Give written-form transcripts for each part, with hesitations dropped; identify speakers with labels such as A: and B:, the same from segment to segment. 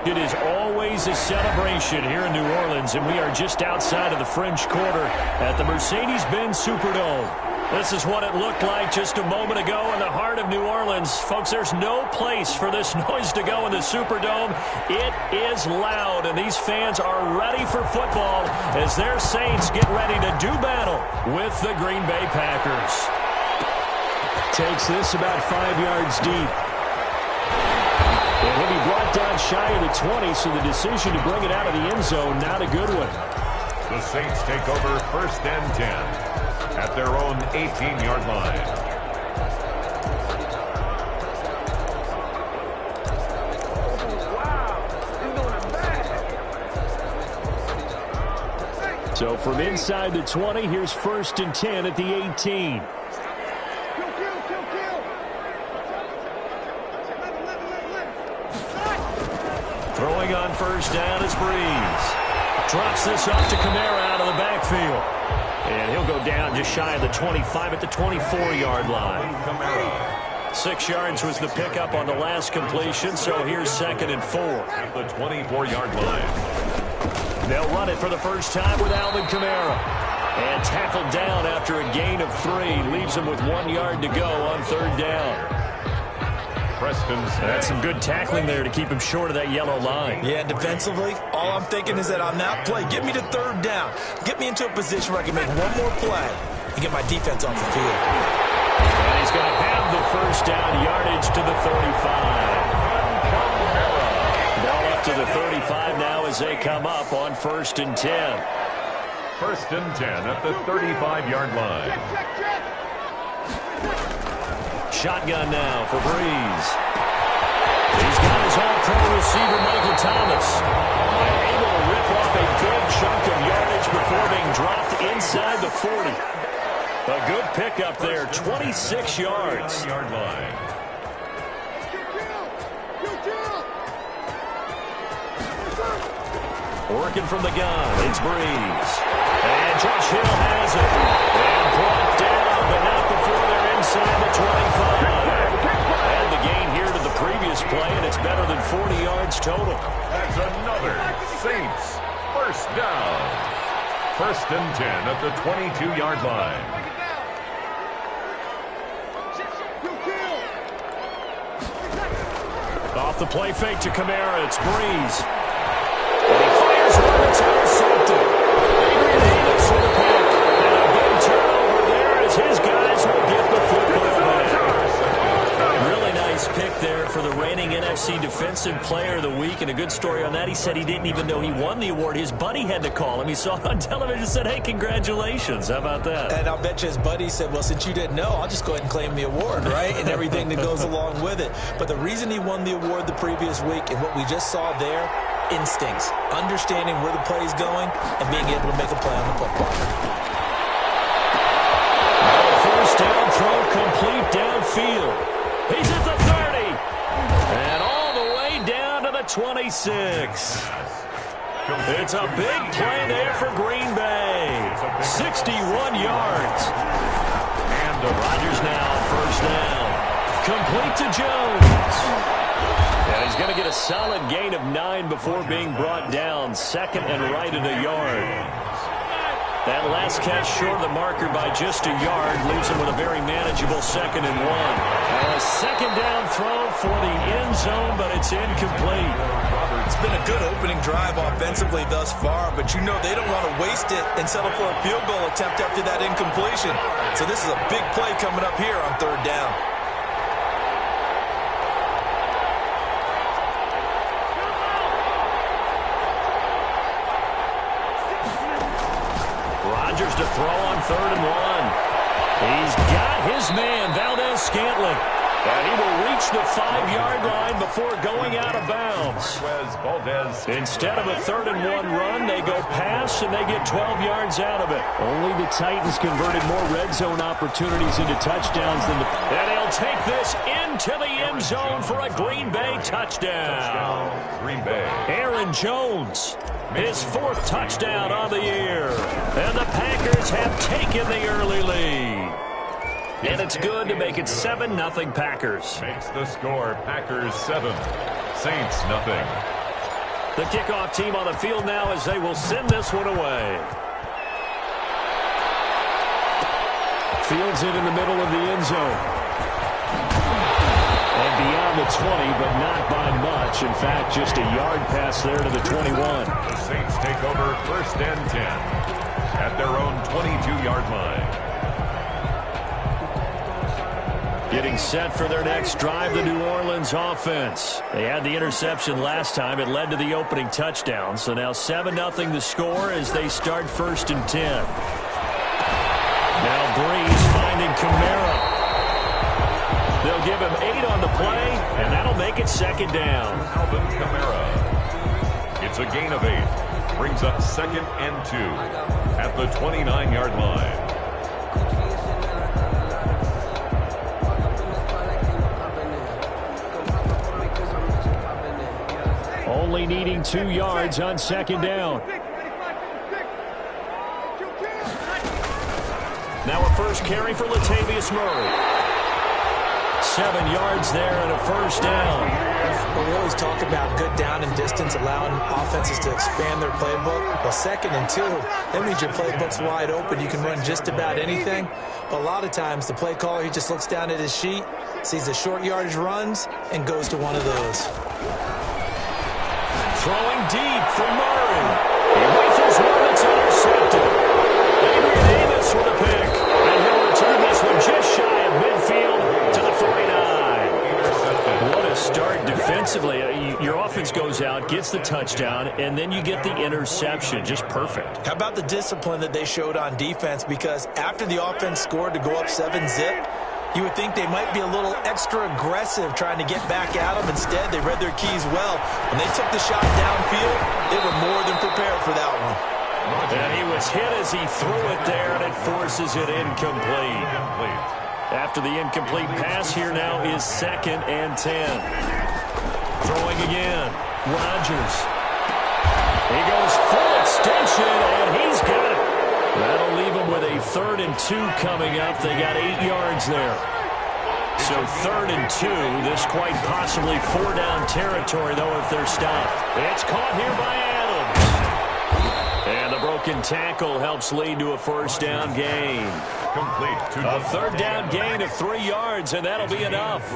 A: It is always a celebration here in New Orleans, and we are just outside of the French Quarter at the Mercedes-Benz Superdome. This is what it looked like just a moment ago in the heart of New Orleans. Folks, there's no place for this noise to go in the Superdome. It is loud, and these fans are ready for football as their Saints get ready to do battle with the Green Bay Packers. Takes this about 5 yards deep. And he'll be brought down shy of the 20, so the decision to bring it out of the end zone, not a good one.
B: The Saints take over 1st and 10 at their own 18-yard line.
A: So from inside the 20, here's 1st and 10 at the 18. Throwing on 1st down is Breeze. Drops this off to Kamara out of the backfield. And he'll go down just shy of the 25 at the 24-yard line. 6 yards was the pickup on the last completion, so here's 2nd and 4.
B: At the 24-yard line.
A: They'll run it for the first time with Alvin Kamara. And tackled down after a gain of 3. Leaves him with 1 yard to go on 3rd down. That's some good tackling there to keep him short of that yellow line.
C: Yeah, defensively, all I'm thinking is that on that play, get me to 3rd down. Get me into a position where I can make one more play and get my defense off the field.
A: And he's going to have the 1st down yardage to the 35. Ball up to the 35 now as they come up on 1st and 10.
B: 1st and 10 at the 35-yard line.
A: Shotgun now for Breeze. He's got his all-pro receiver, Michael Thomas. And able to rip off a good chunk of yardage before being dropped inside the 40. A good pickup there, 26 yards.
B: Yard line.
A: Working from the gun, it's Breeze. And Josh Hill has it. And brought down, but not before they're inside the 25. And the gain here to the previous play, and it's better than 40 yards total.
B: That's another Saints 1st down. 1st and 10 at the 22-yard line.
A: Off the play fake to Kamara, it's Breeze. And he fires one, it's intercepted. Adrian Davis with a pick. And a big turnover there as his guys will get the football back. Really nice pick there for the reigning NFC Defensive Player of the Week. And a good story on that. He said he didn't even know he won the award. His buddy had to call him. He saw it on television and said, hey, congratulations. How about that?
C: And I'll bet you his buddy said, well, since you didn't know, I'll just go ahead and claim the award, right? And everything that goes along with it. But the reason he won the award the previous week and what we just saw there, instincts, understanding where the play is going, and being able to make a play on the football.
A: 1st down throw complete downfield. He's at the 30. And all the way down to the 26. It's a big play there for Green Bay. 61 yards. And Rodgers now 1st down. Complete to Jones. And he's going to get a solid gain of 9 before being brought down. 2nd and right at a yard. That last catch short of the marker by just a yard leaves him with a very manageable 2nd and 1. And a 2nd down throw for the end zone, but it's incomplete.
C: It's been a good opening drive offensively thus far, but you know they don't want to waste it and settle for a field goal attempt after that incompletion. So this is a big play coming up here on 3rd down.
A: To throw on 3rd and 1. He's got his man, Valdez-Scantling. And he will reach the 5-yard line before going out of bounds. Instead of a 3rd and 1 run, they go pass and they get 12 yards out of it. Only the Titans converted more red zone opportunities into touchdowns than the... And he'll take this into the end zone for a Green Bay touchdown.
B: Green Bay.
A: Aaron Jones. His 4th touchdown on the year. And the Packers have taken the early lead. And it's good to make it 7-0 Packers.
B: Makes the score Packers 7, Saints nothing.
A: The kickoff team on the field now as they will send this one away. Fields it in the middle of the end zone. And beyond the 20, but not by much. In fact, just a yard pass there to the 21.
B: The Saints take over 1st and 10 at their own 22-yard line.
A: Getting set for their next drive, the New Orleans offense. They had the interception last time. It led to the opening touchdown. So now 7-0 the score as they start 1st and 10. Now Breeze finding Kamara. They'll give him 8 on the play, and that'll make it 2nd down.
B: Alvin Kamara. It's a gain of 8. Brings up 2nd and 2 at the 29-yard line.
A: Only needing 2 yards on 2nd down. Now a first carry for Latavius Murray. 7 yards there and a 1st down.
C: Well, we always talk about good down and distance, allowing offenses to expand their playbook. Well, 2nd and 2, that means your playbook's wide open. You can run just about anything. But a lot of times the play caller, he just looks down at his sheet, sees the short yardage runs, and goes to one of those.
A: Throwing deep for Murray. He rifles one that's intercepted. Adrian Amos with a pick. And he'll return this one just shy of midfield to the 49. What a start defensively. Your offense goes out, gets the touchdown, and then you get the interception. Just perfect.
C: How about the discipline that they showed on defense? Because after the offense scored to go up 7-zip, you would think they might be a little extra aggressive trying to get back at them. Instead, they read their keys well. When they took the shot downfield, they were more than prepared for that one.
A: And he was hit as he threw it there, and it forces it incomplete. After the incomplete pass, here now is 2nd and 10. Throwing again. Rodgers. He goes full extension, and he's got it. That'll leave them with a 3rd and 2 coming up. They got 8 yards there. So 3rd and 2. This quite possibly 4-down territory, though, if they're stopped. It's caught here by Adams. And the broken tackle helps lead to a 1st down gain. A 3rd down gain of 3 yards, and that'll be enough.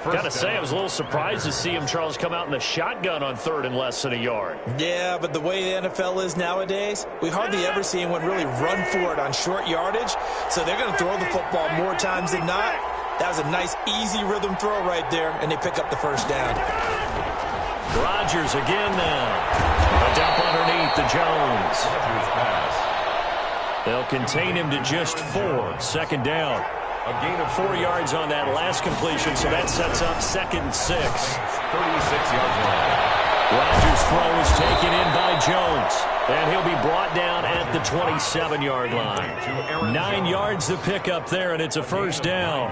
A: Got to say, I was a little surprised to see him, Charles, come out in the shotgun on 3rd and less than a yard.
C: Yeah, but the way the NFL is nowadays, we hardly ever see anyone really run for it on short yardage. So they're going to throw the football more times than not. That was a nice, easy rhythm throw right there, and they pick up the 1st down.
A: Rodgers again now. A dump underneath to Jones. They'll contain him to just 4. 2nd down.
B: A gain of
A: 4 yards on that last completion, so that sets up 2nd and 6.
B: 36-yard line.
A: Rodgers' throw is taken in by Jones, and he'll be brought down at the 27-yard line. 9 yards to pick up there, and it's a 1st down.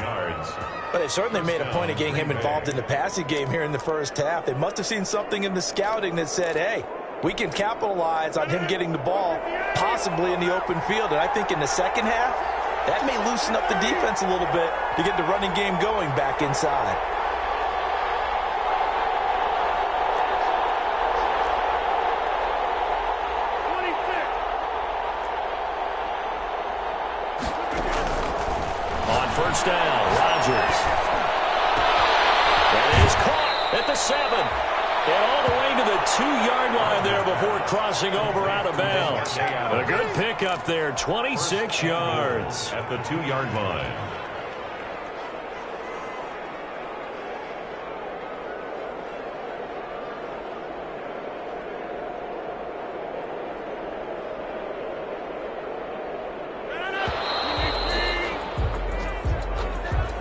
C: But they certainly made a point of getting him involved in the passing game here in the 1st half. They must have seen something in the scouting that said, hey, we can capitalize on him getting the ball, possibly in the open field. And I think in the 2nd half, that may loosen up the defense a little bit to get the running game going back inside.
A: On 1st down, Rodgers. That is caught at the 7. And all the way to the 2-yard line there before crossing over out of bounds. A good pickup there, 26 yards.
B: At the 2-yard line.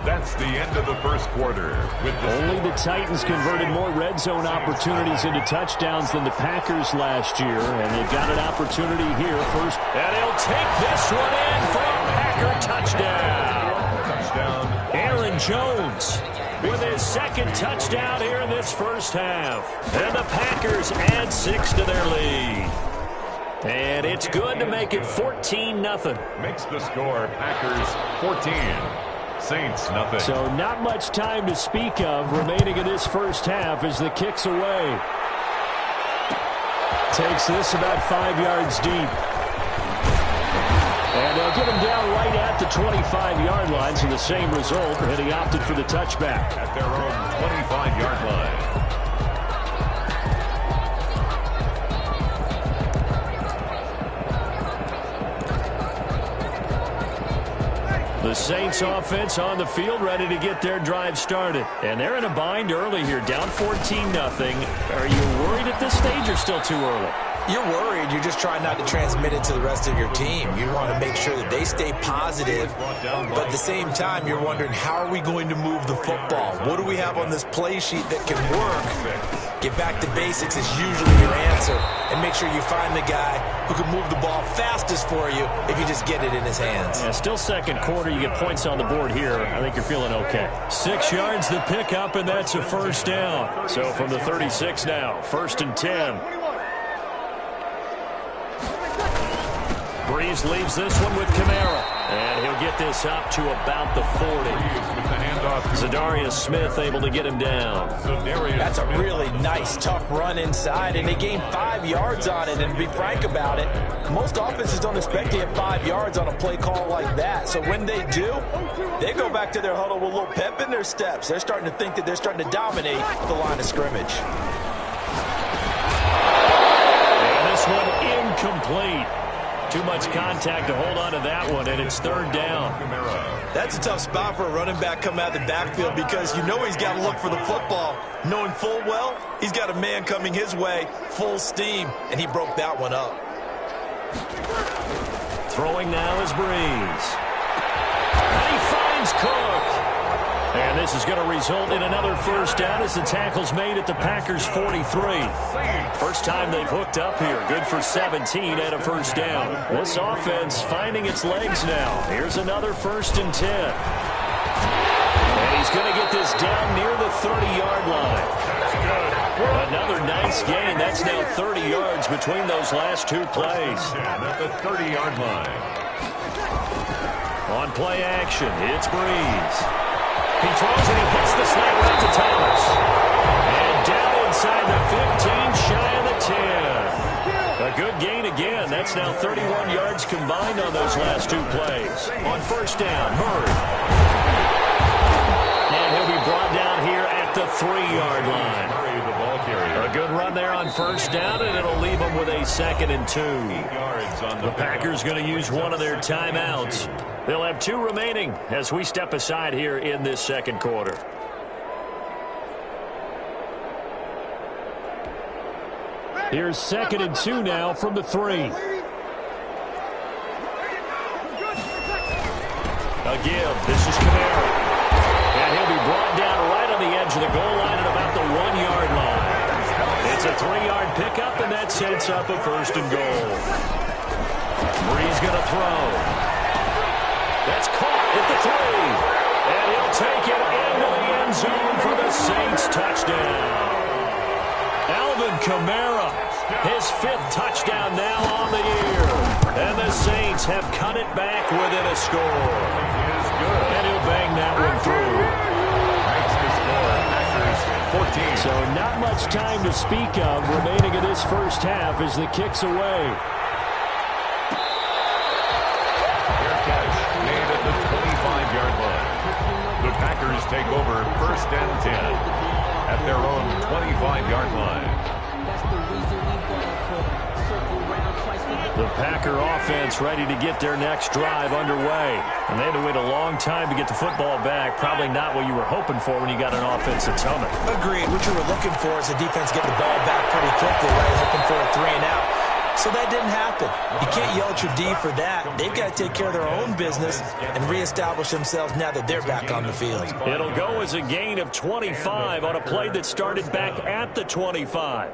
B: That's the end of the 1st quarter.
A: Only the Titans converted more red zone opportunities into touchdowns than the Packers last year, and they've got an opportunity here first. And he'll take this one in for a Packer touchdown. Aaron Jones with his 2nd touchdown here in this 1st half. And the Packers add 6 to their lead. And it's good to make it 14-0.
B: Makes the score Packers 14. Saints, nothing.
A: So not much time to speak of remaining in this 1st half as the kick's away. Takes this about 5 yards deep. And they'll get him down right at the 25-yard line, so the same result, and he opted for the touchback.
B: At their own 25-yard line.
A: The Saints offense on the field, ready to get their drive started. And they're in a bind early here, down 14-0. Are you worried at this stage or still too early?
C: You're worried. You're just trying not to transmit it to the rest of your team. You want to make sure that they stay positive, but at the same time, you're wondering, how are we going to move the football? What do we have on this play sheet that can work? Get back to basics is usually your answer, and make sure you find the guy who can move the ball fastest for you if you just get it in his hands.
A: Yeah, still second quarter. You get points on the board here. I think you're feeling okay. 6 yards the pickup, and that's a first down. So from the 36 now, 1st and 10. Breeze leaves this one with Kamara. And he'll get this up to about the 40. Zadarius Smith able to get him down.
C: That's a really nice, tough run inside, and they gained 5 yards on it. And to be frank about it, most offenses don't expect to get 5 yards on a play call like that. So when they do, they go back to their huddle with a little pep in their steps. They're starting to think that they're starting to dominate the line of scrimmage.
A: And this one incomplete. Too much contact to hold on to that one, and it's 3rd down.
C: That's a tough spot for a running back coming out of the backfield because you know he's got to look for the football, knowing full well he's got a man coming his way, full steam, and he broke that one up.
A: Throwing now is Breeze. And he finds Cook. And this is going to result in another first down as the tackle's made at the Packers' 43. First time they've hooked up here. Good for 17 and a first down. This offense finding its legs now. Here's another 1st and 10. And he's going to get this down near the 30-yard line. Another nice gain. That's now 30 yards between those last 2 plays.
B: At the 30-yard line.
A: On play action, it's Breeze. He throws and he hits the snap right to Thomas. And down inside the 15, shy of the 10. A good gain again. That's now 31 yards combined on those last 2 plays. On first down, Murray. And he'll be brought down here at the 3-yard line.
B: Murray, the ball carrier.
A: A good run there on first down, and it'll leave them with a 2nd and 2. The Packers going to use one of their timeouts. They'll have 2 remaining as we step aside here in this second quarter. Here's 2nd and 2 now from the 3. A give. This is Kamara. And he'll be brought down right on the edge of the goal line at about the 1-yard line. It's a 3-yard pickup, and that sets up a 1st and goal. Breeze going to throw. That's caught at the 3. And he'll take it into the end zone for the Saints touchdown. Alvin Kamara, his 5th touchdown now on the year. And the Saints have cut it back within a score. And he'll bang that one through. So not much time to speak of remaining in this first half as the kick's away.
B: The Packers take over 1st and 10 at their own 25-yard line.
A: The Packer offense ready to get their next drive underway. And they had to wait a long time to get the football back. Probably not what you were hoping for when you got an offense that's humming.
C: Agreed. What you were looking for is the defense getting the ball back pretty quickly, right? Hoping for a 3 and out. So that didn't happen. You can't yell at your D for that. They've got to take care of their own business and reestablish themselves now that they're back on the field.
A: It'll go as a gain of 25 on a play that started back at the 25.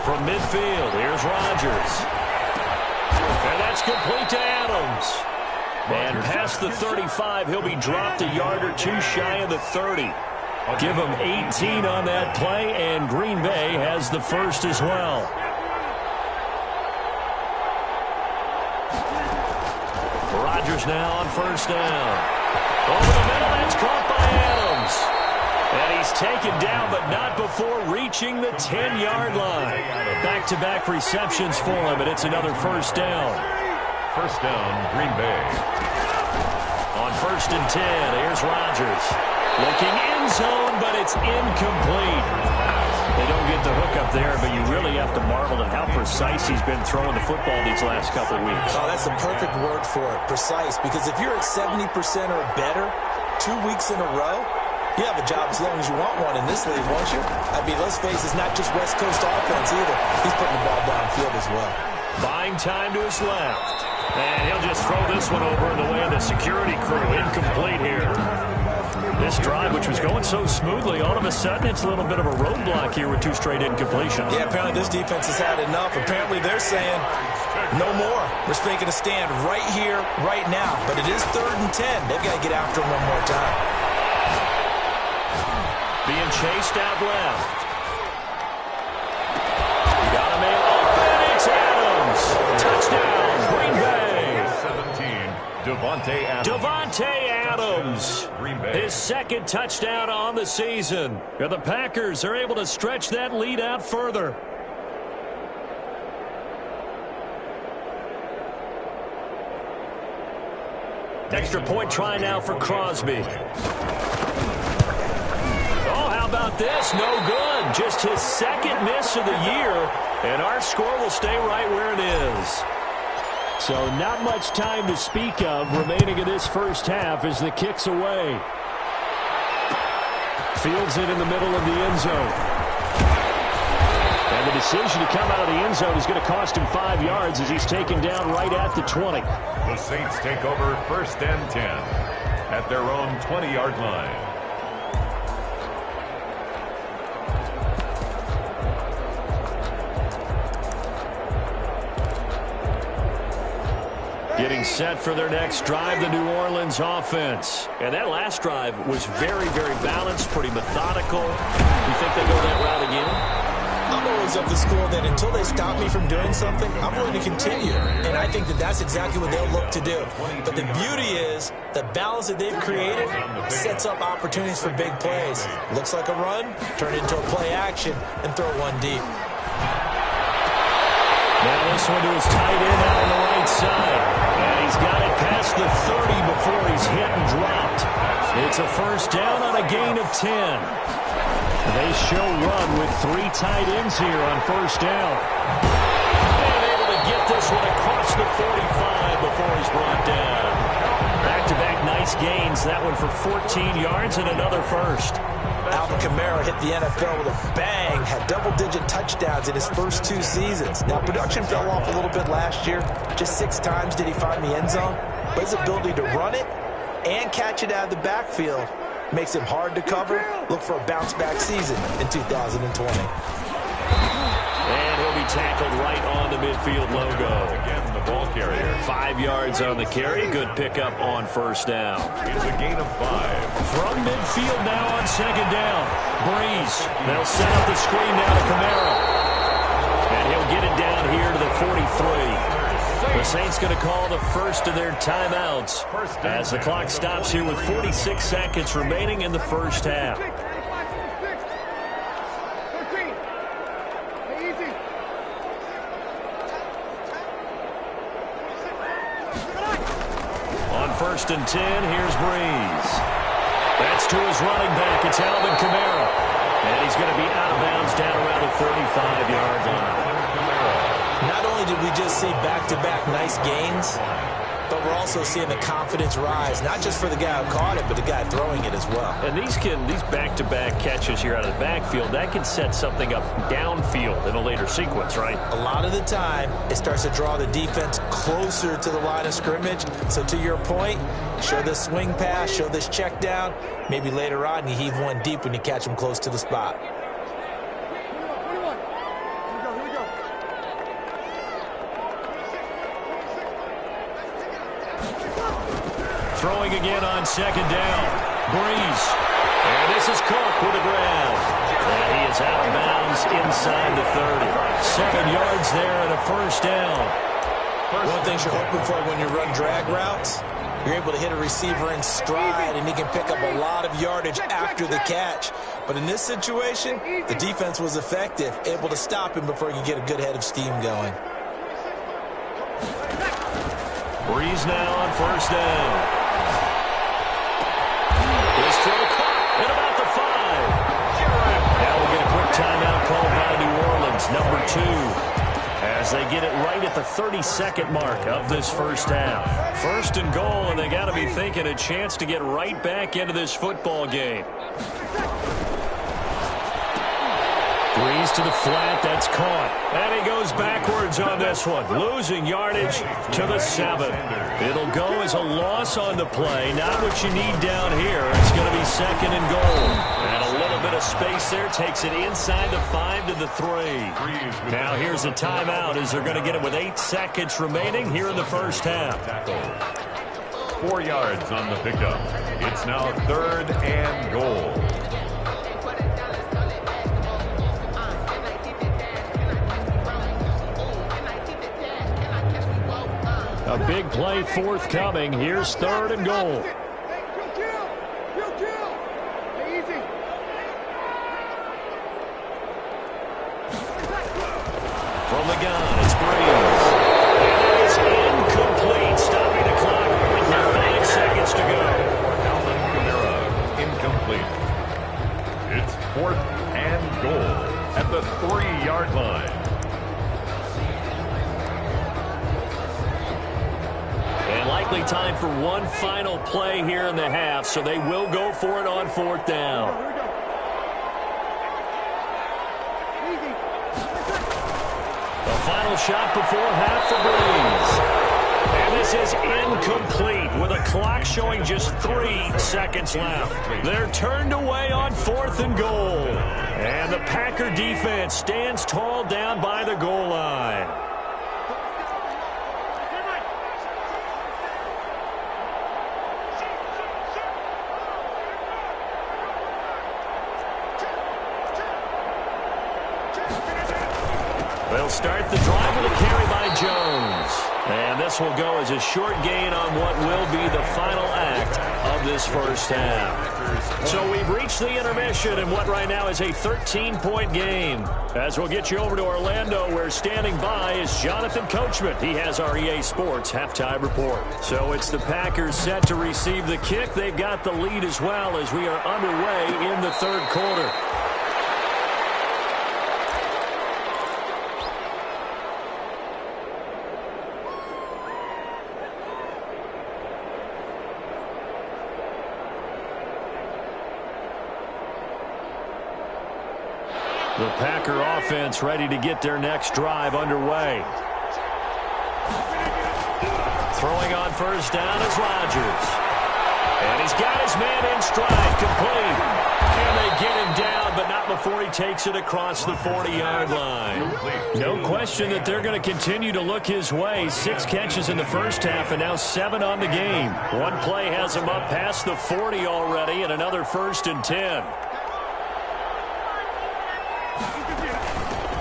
A: From midfield, here's Rodgers. And that's complete to Adams. And past the 35, he'll be dropped a yard or 2 shy of the 30. Give them 18 on that play, and Green Bay has the first as well. Rodgers now on first down. Over the middle, that's caught by Adams. And he's taken down, but not before reaching the 10-yard line. Back-to-back receptions for him, and it's another first down.
B: First down, Green Bay.
A: On first and 10, here's Rodgers. Looking end zone, but it's incomplete. They don't get the hook up there, but you really have to marvel at how precise he's been throwing the football these last couple weeks.
C: Oh, that's the perfect word for it, precise. Because if you're at 70% or better 2 weeks in a row, you have a job as long as you want one in this league, won't you? I mean, let's face it, it's not just West Coast offense either. He's putting the ball downfield as well.
A: Buying time to his left. And he'll just throw this one over in the way of the security crew. Incomplete here. This drive, which was going so smoothly, all of a sudden it's a little bit of a roadblock here with 2 straight incompletions.
C: Yeah, apparently this defense has had enough. Apparently they're saying no more. We're making a stand right here, right now. But it is 3rd and 10. They've got to get after him one more time.
A: Being chased out left. Got him in open. It's Adams. Touchdown, Green Bay.
B: 17, Davante Adams.
A: Davante Adams. His second touchdown on the season. And the Packers are able to stretch that lead out further. Extra point try now for Crosby. Oh, how about this? No good. Just his second miss of the year. And our score will stay right where it is. So not much time to speak of remaining in this first half as the kick's away. Fields it in the middle of the end zone. And the decision to come out of the end zone is going to cost him 5 yards as he's taken down right at the 20.
B: The Saints take over first and 10 at their own 20-yard line.
A: Getting set for their next drive, the New Orleans offense. And that last drive was very, very balanced, pretty methodical. You think they go that route again?
C: I'm always of the school that until they stop me from doing something, I'm willing to continue. And I think that that's exactly what they'll look to do. But the beauty is the balance that they've created sets up opportunities for big plays. Looks like a run, turn it into a play action, and throw one deep.
A: Now this one to his tight end out on the right side. And he's got it past the 30 before he's hit and dropped. It's a first down on a gain of 10. They show run with 3 tight ends here on first down. And able to get this one across the 45 before he's brought down. Back-to-back nice gains. That one for 14 yards and another first.
C: Alvin Kamara hit the NFL with a bang, had double-digit touchdowns in his first 2 seasons. Now, production fell off a little bit last year. Just 6 times did he find the end zone. But his ability to run it and catch it out of the backfield makes him hard to cover. Look for a bounce-back season in 2020.
A: And he'll be tackled right on the midfield logo.
B: Again, the ball carrier.
A: 5 yards on the carry. Good pickup on first down.
B: It's a gain of 5.
A: From midfield now on second down. Breeze. They'll set up the screen now to Kamara. And he'll get it down here to the 43. The Saints going to call the first of their timeouts as the clock stops here with 46 seconds remaining in the first half. On first and 10, here's Breeze. That's to his running back. It's Alvin Kamara. And he's going to be out of bounds down around the 35-yard line.
C: Not only did we just see back-to-back nice gains, but we're also seeing the confidence rise, not just for the guy who caught it, but the guy throwing it as well.
A: And these back-to-back catches here out of the backfield, that can set something up downfield in a later sequence, right?
C: A lot of the time, it starts to draw the defense closer to the line of scrimmage. So to your point, show this swing pass, show this check down. Maybe later on, you heave one deep when you catch them close to the spot. Throwing again on second down. Breeze.
A: And this is Cook with a grab. And he is out of bounds inside the 30. 7 yards there and a first down.
C: One of the things you're hoping for when you run drag routes, you're able to hit a receiver in stride, and he can pick up a lot of yardage after the catch. But in this situation, the defense was effective, able to stop him before he could get a good head of steam going.
A: Breeze now on first down. His throw caught at about the 5. Now we'll get a quick timeout called by New Orleans, number 2. As they get it right at the 32nd mark of this first half. First and goal, and they got to be thinking a chance to get right back into this football game. Breeze to the flat, that's caught. And he goes backwards on this one, losing yardage to the 7. It'll go as a loss on the play, not what you need down here. It's going to be second and goal. And a little bit of space there, takes it inside the 5 to the 3. Now here's a timeout as they're going to get it with 8 seconds remaining here in the first half.
B: 4 yards on the pickup. It's now 3rd and goal.
A: A big play forthcoming. Here's 3rd and goal. From the gun, it's Breeze. And it is incomplete, stopping the clock with 5 seconds to go.
B: Alvin Kamara, incomplete. It's 4th and goal at the 3-yard line.
A: And likely time for one final play here in the half, so they will go for it on 4th down. The final shot before half for Breeze. And this is incomplete with a clock showing just 3 seconds left. They're turned away on 4th and goal. And the Packer defense stands tall down by the goal line. They'll start the drive with a carry by Jones. And this will go as a short gain on what will be the final act of this first half. So we've reached the intermission in what right now is a 13-point game. As we'll get you over to Orlando, where standing by is Jonathan Coachman. He has our EA Sports halftime report. So it's the Packers set to receive the kick. They've got the lead as well as we are underway in the 3rd quarter. The Packer offense ready to get their next drive underway. Throwing on first down is Rodgers. And he's got his man in stride, complete. And they get him down, but not before he takes it across the 40-yard line. No question that they're going to continue to look his way. 6 catches in the first half and now 7 on the game. One play has him up past the 40 already and another 1st and 10.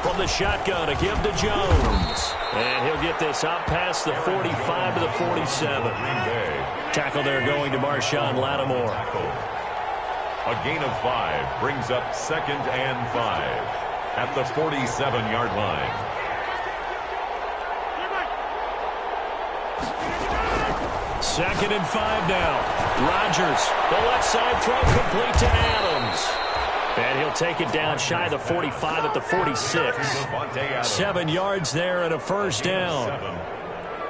A: From the shotgun, a give to Jones. And he'll get this out past the 45 to the 47. Tackle there going to Marshawn Lattimore.
B: A gain of 5 brings up 2nd and 5 at the 47-yard line.
A: Second and 5 now. Rodgers, the left side throw complete to Adams. And he'll take it down shy of the 45 at the 46. 7 yards there and a first down.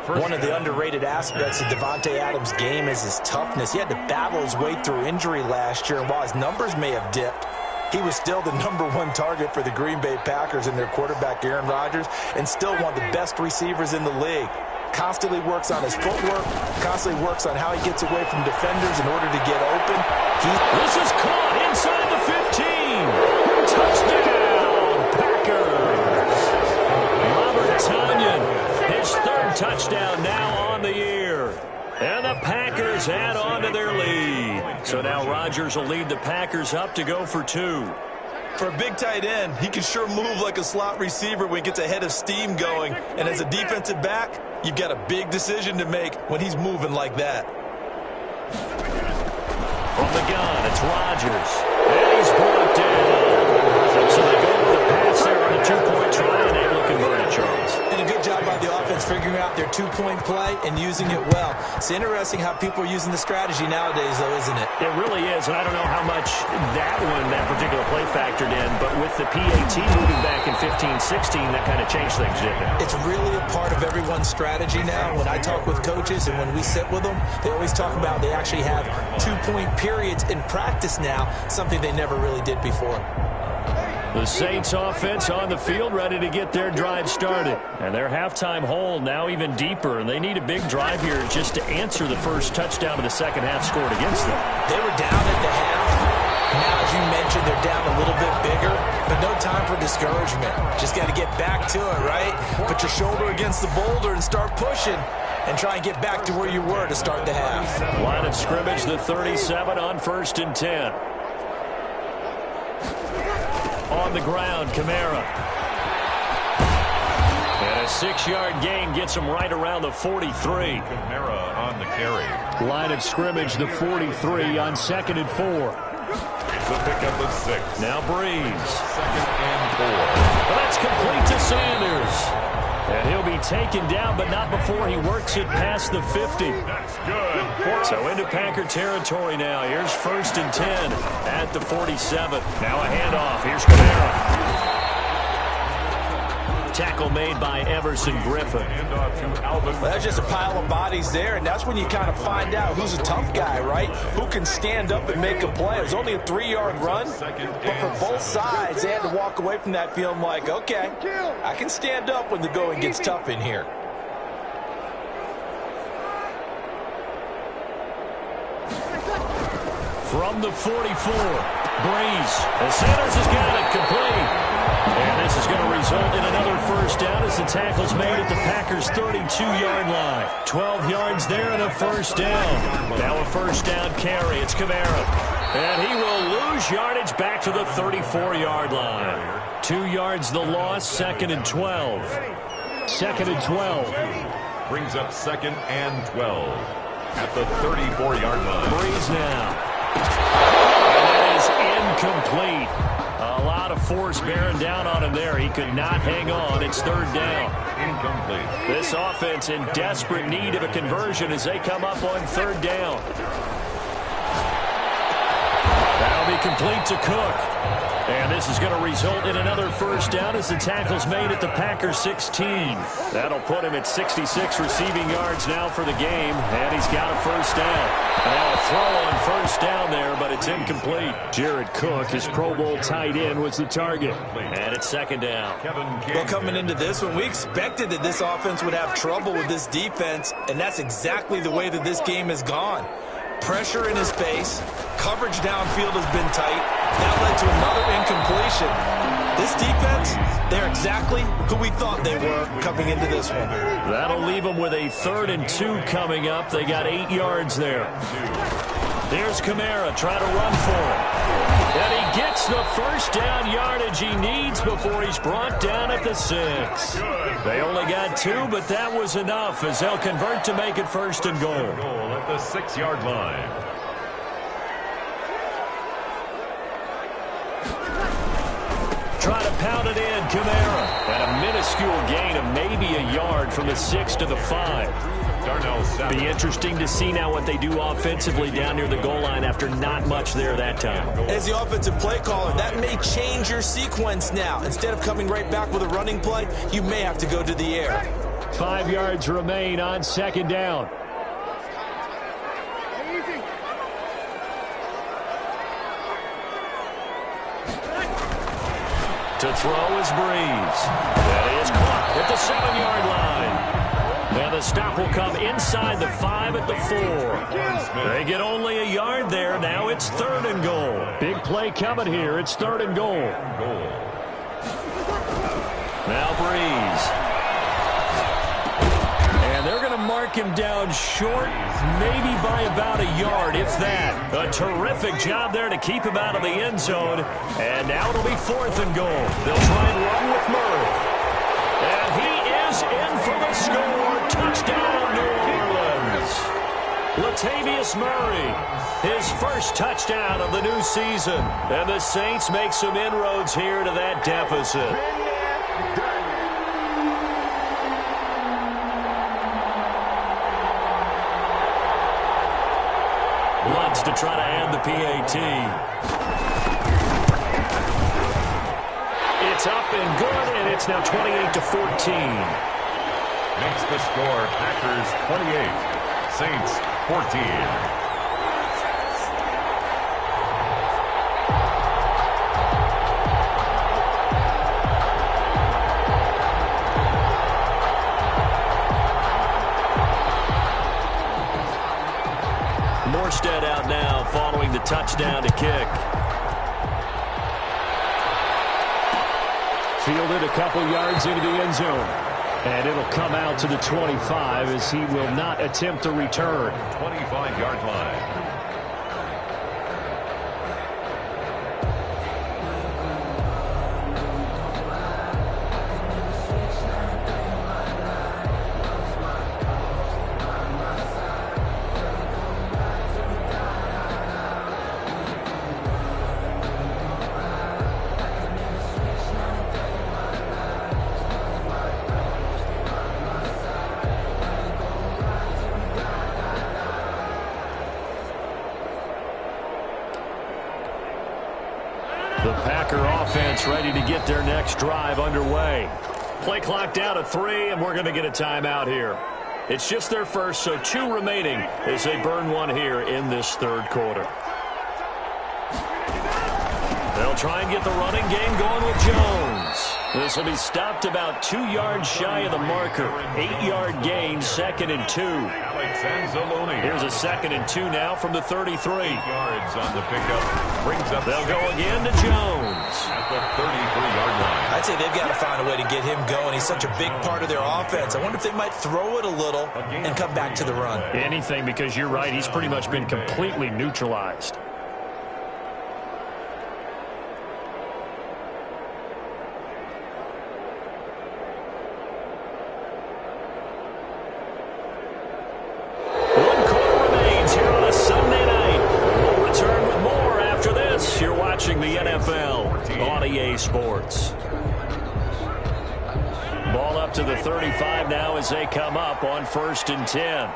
C: One of the underrated aspects of Davante Adams' game is his toughness. He had to battle his way through injury last year, and while his numbers may have dipped, he was still the #1 target for the Green Bay Packers and their quarterback Aaron Rodgers, and still one of the best receivers in the league. Constantly works on his footwork, constantly works on how he gets away from defenders in order to get open.
A: This is caught inside the 15. Touchdown, Packers. Robert Tonyan, his 3rd touchdown now on the year. And the Packers add on to their lead. So now Rodgers will lead the Packers up to go for 2.
C: For a big tight end, he can sure move like a slot receiver when he gets a head of steam going. And as a defensive back, you've got a big decision to make when he's moving like that.
A: From the gun, it's Rodgers. And he's brought down. So they go with the pass there on a 2-point try, and able to convert it, Charles.
C: And a good job by the offense figuring out their 2-point play and using it well. It's interesting how people are using the strategy nowadays, though, isn't it?
A: It really is, and I don't know how much that particular play factored in, but with the PAT moving back in 15-16, that kind of changed things, didn't it?
C: It's really a part of everyone's strategy now. When I talk with coaches and when we sit with them, they always talk about they actually have 2-point periods in practice now, something they never really did before.
A: The Saints offense on the field, ready to get their drive started. And their halftime hole now even deeper, and they need a big drive here just to answer the first touchdown of the second half scored against them.
C: They were down at the half. Now, as you mentioned, they're down a little bit bigger, but no time for discouragement. Just got to get back to it, right? Put your shoulder against the boulder and start pushing and try and get back to where you were to start the half.
A: Line of scrimmage, the 37 on 1st and 10. On the ground, Kamara. And a 6-yard gain gets him right around the 43.
B: Kamara on the carry.
A: Line of scrimmage, the 43 on 2nd and 4.
B: It's a pickup of 6.
A: Now Breeze.
B: 2nd and 4.
A: Well, that's complete to Sanders. And he'll be taken down, but not before he works it past the 50.
B: That's good.
A: So into Packer territory now. Here's 1st and 10 at the 47. Now a handoff. Here's Kamara. Tackle made by Everson Griffin.
C: Well, that's just a pile of bodies there, and that's when you kind of find out who's a tough guy, right? Who can stand up and make a play. It was only a 3-yard run, but for both sides, they had to walk away from that feeling like, okay, I can stand up when the going gets tough in here.
A: From the 44, Breeze. And Sanders has got it complete. And this is going to result in another first down as the tackle's made at the Packers' 32-yard line. 12 yards there and a first down. Now a first down carry. It's Kamara. And he will lose yardage back to the 34-yard line. 2 yards the loss, 2nd and 12. 2nd and 12.
B: Brings up 2nd and 12 at the 34-yard line.
A: Breeze now. And that is incomplete. A lot of force bearing down on him there. He could not hang on. It's 3rd down.
B: Incomplete.
A: This offense in desperate need of a conversion as they come up on 3rd down. That'll be complete to Cook. And this is going to result in another first down as the tackle's made at the Packers 16. That'll put him at 66 receiving yards now for the game. And he's got a first down. Now a throw on first down there, but it's incomplete. Jared Cook, his Pro Bowl tight end, was the target. And it's 2nd down.
C: Well, coming into this one, we expected that this offense would have trouble with this defense, and that's exactly the way that this game has gone. Pressure in his face. Coverage downfield has been tight. That led to another incompletion. This defense, they're exactly who we thought they were coming into this one.
A: That'll leave them with a 3rd and 2 coming up. They got 8 yards there. There's Kamara trying to run for it. And he gets the first down yardage he needs before he's brought down at the 6. They only got 2, but that was enough as they'll convert to make it 1st and goal.
B: Goal at the 6-yard line.
A: Try to pound it in, Kamara. And a minuscule gain of maybe a yard from the 6 to the 5. Be interesting to see now what they do offensively down near the goal line after not much there that time.
C: As the offensive play caller, that may change your sequence now. Instead of coming right back with a running play, you may have to go to the air.
A: 5 yards remain on 2nd down. To throw is Breeze. That is caught at the 7-yard line. And the stop will come inside the 5 at the 4. They get only a yard there. Now it's 3rd and goal. Big play coming here. It's 3rd and goal. Now Breeze. And they're going to mark him down short, maybe by about a yard, if that. A terrific job there to keep him out of the end zone. And now it'll be 4th and goal. They'll try and run with Murray. And he is in for the score. Touchdown, New Orleans. Latavius Murray, his first touchdown of the new season. And the Saints make some inroads here to that deficit. Lutz to try to add the PAT. It's up and good, and it's now 28-14.
B: Makes the score Packers 28, Saints 14.
A: Morstead out now following the touchdown to kick. Fielded a couple yards into the end zone. And it'll come out to the 25 as he will not attempt a return.
B: 25-yard line.
A: The Packer offense ready to get their next drive underway. Play clock down to 3, and we're going to get a timeout here. It's just their first, so 2 remaining as they burn one here in this 3rd quarter. They'll try and get the running game going with Jones. This will be stopped about 2 yards shy of the marker. 8-yard gain, 2nd and 2.
B: Alex Anzalone.
A: Here's a 2nd and 2 now from the 33.
B: 8 yards on the pickup. Brings up.
A: They'll go again to Jones.
B: At the 33-yard line.
C: I'd say they've got to find a way to get him going. He's such a big part of their offense. I wonder if they might throw it a little and come back to the run.
A: Anything, because you're right. He's pretty much been completely neutralized. You're watching the NFL on EA Sports. Ball up to the 35 now as they come up on 1st and 10.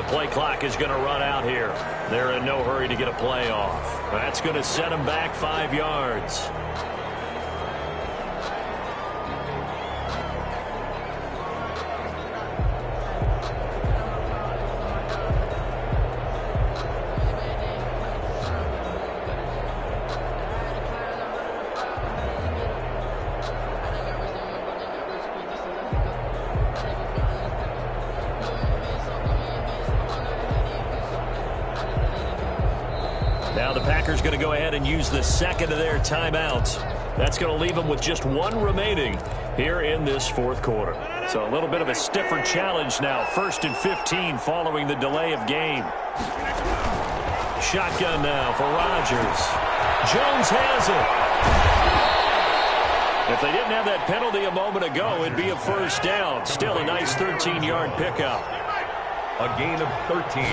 A: Play clock is going to run out here. They're in no hurry to get a play off. That's going to set them back 5 yards. Now the Packers going to go ahead and use the 2nd of their timeouts. That's going to leave them with just 1 remaining here in this 4th quarter. So a little bit of a stiffer challenge now. 1st and 15 following the delay of game. Shotgun now for Rodgers. Jones has it. If they didn't have that penalty a moment ago, it'd be a 1st down. Still a nice 13-yard pickup.
B: A gain of 13.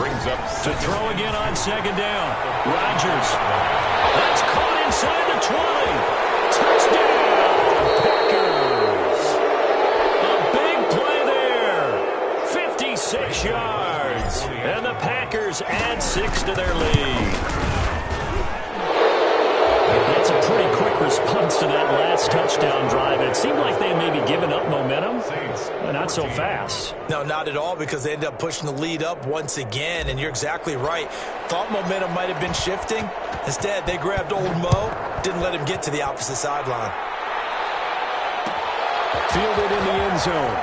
B: Brings up
A: to throw again on 2nd down. Rodgers. That's caught inside the 20. Touchdown, Packers. A big play there. 56 yards. And the Packers add 6 to their lead. That's a pretty quick response to that last touchdown drive. It seemed like they may be giving up momentum, but not so fast.
C: No, not at all, because they ended up pushing the lead up once again, and you're exactly right. Thought momentum might have been shifting. Instead, they grabbed old Mo, didn't let him get to the opposite sideline.
A: Fielded in the end zone.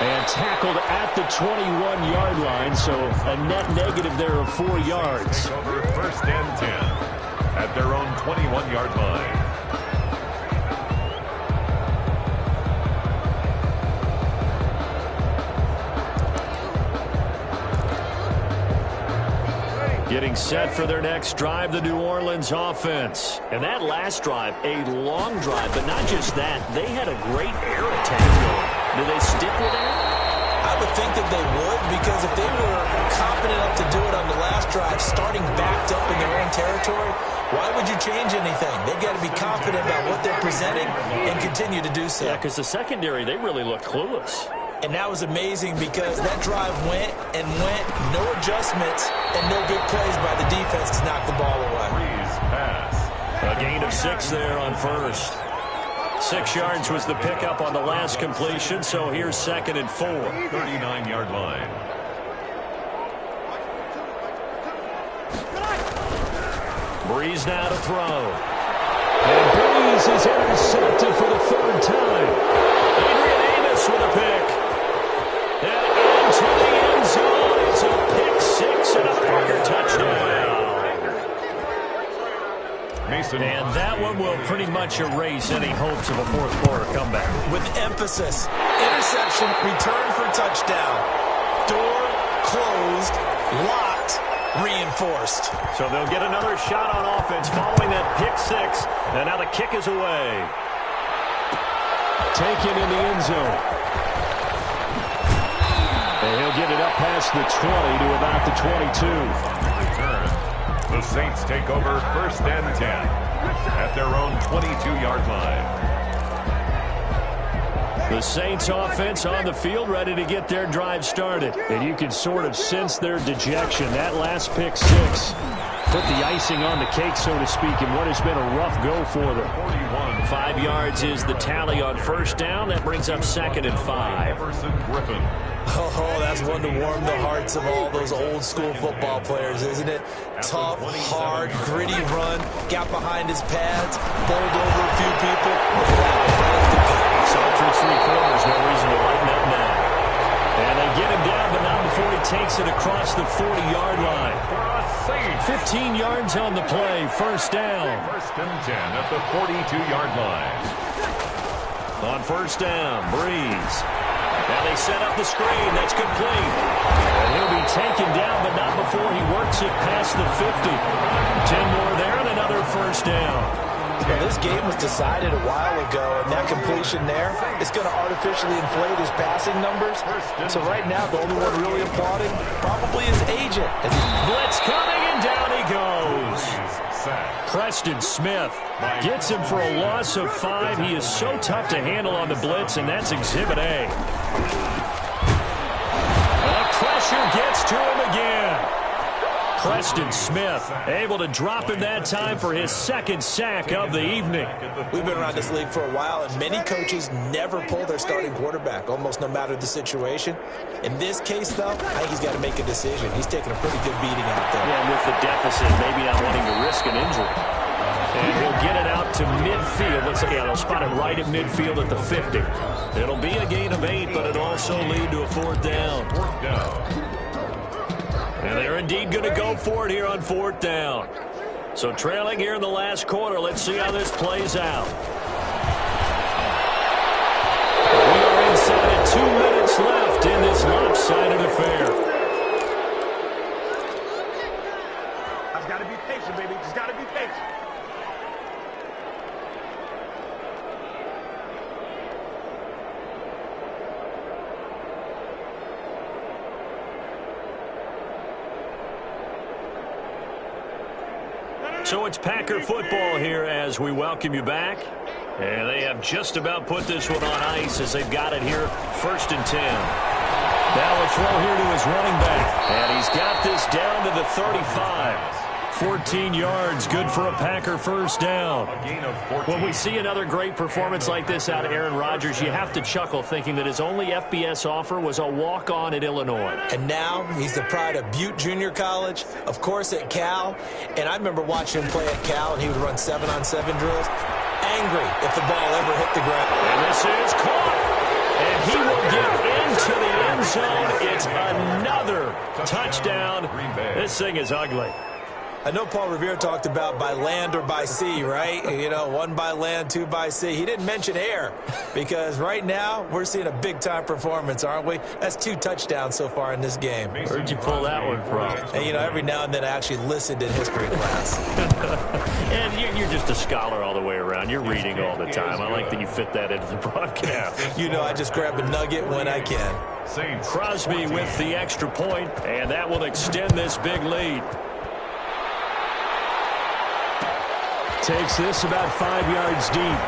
A: And tackled at the 21-yard line, so a net negative there of 4 yards.
B: Over 1st and 10 at their own 21-yard line.
A: Getting set for their next drive, the New Orleans offense. And that last drive, a long drive, but not just that. They had a great air attack going. Do they stick with that?
C: I would think that they would, because if they were confident enough to do it on the last drive, starting backed up in their own territory, why would you change anything? They've got to be confident about what they're presenting and continue to do so.
A: Yeah, because the secondary, they really looked clueless.
C: And that was amazing, because that drive went and went, no adjustments, and no big plays by the defense to knock the ball away.
B: Breeze pass.
A: A gain of 6 there on first. 6 yards was the pickup on the last completion, so here's 2nd and 4.
B: 39-yard line.
A: Breeze now to throw. And Breeze is intercepted for the 3rd time. Adrian Amos with a pick. And into the end zone. It's a pick 6 and a Parker touchdown.
B: Mason.
A: And that one will pretty much erase any hopes of a 4th quarter comeback.
C: With emphasis, interception, return for touchdown. Door closed, locked, reinforced.
A: So they'll get another shot on offense following that pick 6. And now the kick is away. Taken in the end zone. And he'll get it up past the 20 to about the 22.
B: Return. The Saints take over 1st and 10 at their own 22-yard line.
A: The Saints offense on the field, ready to get their drive started. And you can sort of sense their dejection. That last pick 6 put the icing on the cake, so to speak, in what has been a rough go for them.
B: 41.
A: 5 yards is the tally on 1st down. That brings up 2nd and 5.
B: Jefferson Griffin.
C: Oh, that's one to warm the hearts of all those old school football players, isn't it? Tough, hard, gritty run, got behind his pads, bowled over a few people.
A: Saw through 3 quarters, no reason to lighten up now. And they get him down, but not before he takes it across the 40-yard line. 15 yards on the play, 1st down.
B: 1st and 10 at the 42-yard line.
A: On 1st down, Breeze. Now they set up the screen. That's complete. And he'll be taken down, but not before he works it past the 50. 10 more there and another 1st down.
C: Well, this game was decided a while ago, and that completion there is going to artificially inflate his passing numbers. So right now, the only one really applauding probably his agent.
A: Blitz coming, and down he goes. Preston Smith gets him for a loss of 5. He is so tough to handle on the blitz, and that's Exhibit A. The pressure gets to him again. Preston Smith able to drop him that time for his 2nd sack of the evening.
C: We've been around this league for a while, and many coaches never pull their starting quarterback, almost no matter the situation. In this case, though, I think he's got to make a decision. He's taking a pretty good beating out there.
A: Yeah, with the deficit, maybe not wanting to risk an injury. And he'll get it out to midfield. Let's say, they'll spot it right at midfield at the 50. It'll be a gain of 8, but it'll also lead to a 4th down.
B: 4th down.
A: And they're indeed going to go for it here on 4th down. So trailing here in the last quarter. Let's see how this plays out. We are inside of 2 minutes left in this lopsided affair.
D: I've got to be patient, baby. Just got to be patient.
A: So it's Packer football here as we welcome you back. And they have just about put this one on ice as they've got it here, 1st and 10. Now a throw here to his running back. And he's got this down to the 35. 14 yards, good for a Packer first down.
B: A gain of 14.
A: When we see another great performance like this out of Aaron Rodgers, you have to chuckle thinking that his only FBS offer was a walk-on at Illinois.
C: And now he's the pride of Butte Junior College, of course at Cal. And I remember watching him play at Cal, and he would run 7-on-7 drills. Angry if the ball ever hit the ground.
A: And this is caught. And he will get into the end zone. It's another touchdown. This thing is ugly.
C: I know Paul Revere talked about by land or by sea, right? You know, 1 by land, 2 by sea. He didn't mention air because right now we're seeing a big-time performance, aren't we? That's 2 touchdowns so far in this game.
A: Where'd you pull that one from?
C: And, you know, every now and then I actually listened in history class.
A: And you're just a scholar all the way around. You're reading all the time. I like that you fit that into the broadcast.
C: You know, I just grab a nugget when I can.
B: Saints.
A: Crosby with the extra point, and that will extend this big lead. Takes this about 5 yards deep.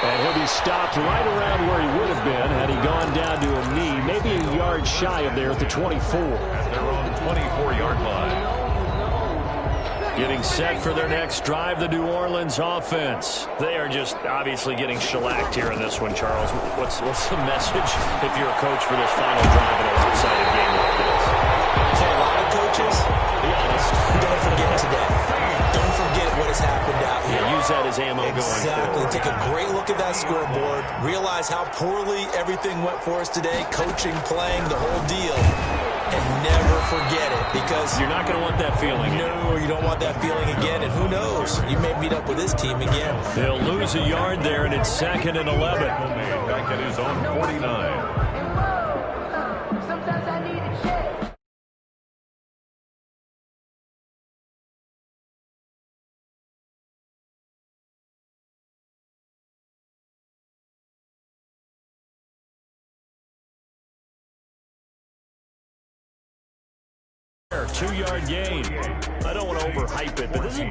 A: And he'll be stopped right around where he would have been had he gone down to a knee, maybe a yard shy of there at the 24.
B: At their own 24-yard line.
A: Getting set for their next drive, the New Orleans offense. They are just obviously getting shellacked here in this one, Charles. What's the message if you're a coach for this final drive in a lopsided game like this?
C: For a lot of coaches,
A: Be honest.
C: don't forget today. Don't forget what has happened out here.
A: Yeah, use that as ammo going
C: Exactly.
A: forward.
C: Take a great look at that scoreboard. Realize how poorly everything went for us today. Coaching, playing, the whole deal. And never forget it because
A: You're not going to want that feeling.
C: no, you don't want that feeling again. And who knows? You may meet up with this team again.
A: They'll lose a yard there, and it's 2nd and 11.
B: Back at his own 49.
E: Sometimes I need a check.
A: Two-yard gain. I don't want to overhype it, but this is